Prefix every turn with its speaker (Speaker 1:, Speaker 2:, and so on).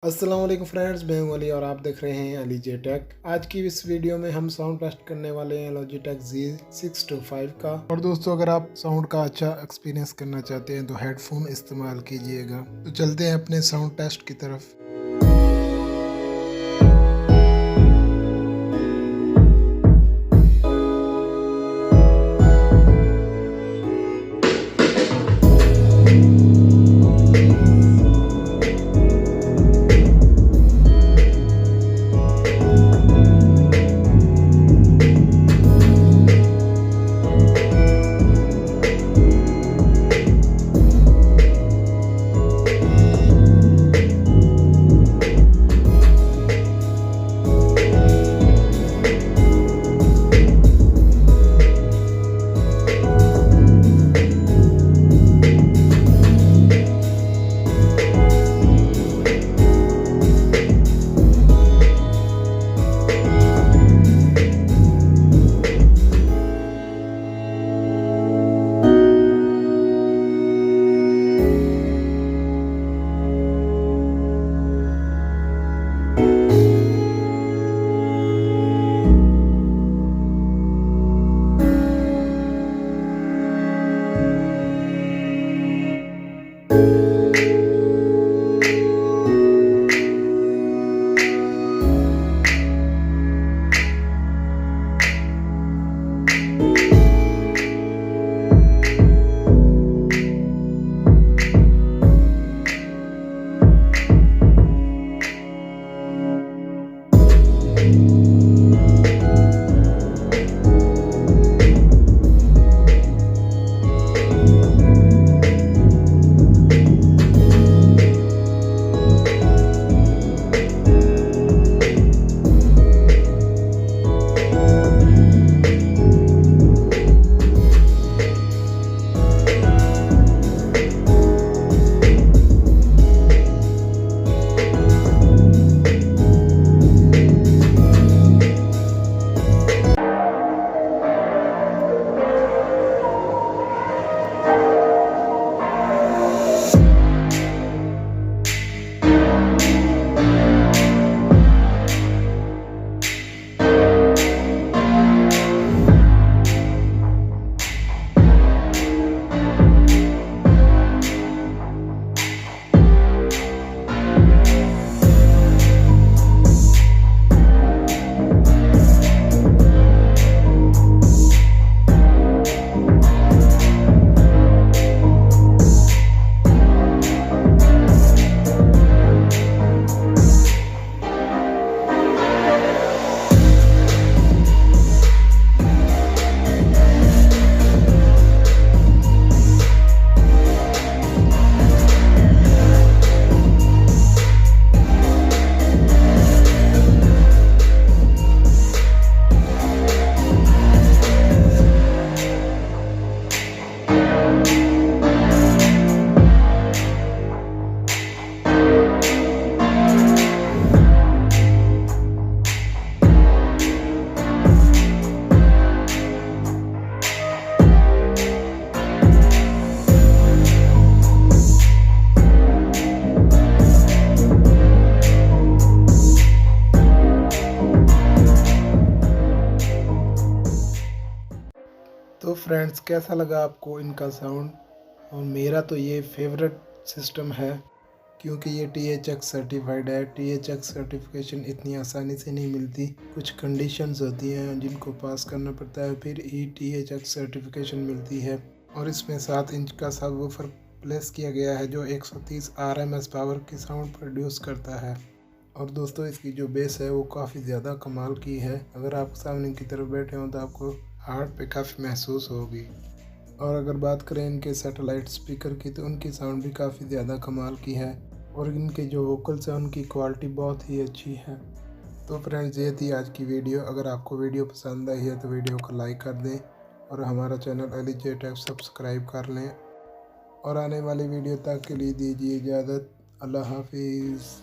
Speaker 1: अस्सलाम वालेकुम फ्रेंड्स, मैं हूं अली और आप देख रहे हैं अली जे टेक। आज की इस वीडियो में हम साउंड टेस्ट करने वाले हैं लॉजिटेक Z625 का। और दोस्तों, अगर आप साउंड का अच्छा एक्सपीरियंस करना चाहते हैं तो हेडफोन इस्तेमाल कीजिएगा। तो चलते हैं अपने साउंड टेस्ट की तरफ। तो फ्रेंड्स, कैसा लगा आपको इनका साउंड? और मेरा तो ये फेवरेट सिस्टम है, क्योंकि ये THX सर्टिफाइड है। THX सर्टिफिकेशन इतनी आसानी से नहीं मिलती, कुछ कंडीशंस होती हैं जिनको पास करना पड़ता है, फिर ही THX सर्टिफिकेशन मिलती है। और इसमें 7 इंच का सबवूफर प्लेस किया गया है जो 130 RMS पावर की साउंड प्रोड्यूस करता है। और दोस्तों, इसकी जो बेस है वो काफ़ी ज़्यादा कमाल की है। अगर आप सामने की तरफ बैठे हो तो आपको हार्ट पे काफ़ी महसूस होगी। और अगर बात करें इनके सैटेलाइट स्पीकर की, तो उनकी साउंड भी काफ़ी ज़्यादा कमाल की है। और इनके जो वोकल्स हैं उनकी क्वालिटी बहुत ही अच्छी है। तो फ्रेंड्स, ये थी आज की वीडियो। अगर आपको वीडियो पसंद आई है तो वीडियो को लाइक कर दें और हमारा चैनल अली जे टेक सब्सक्राइब कर लें। और आने वाली वीडियो तक के लिए दीजिए इजाज़त। अल्लाह हाफिज़।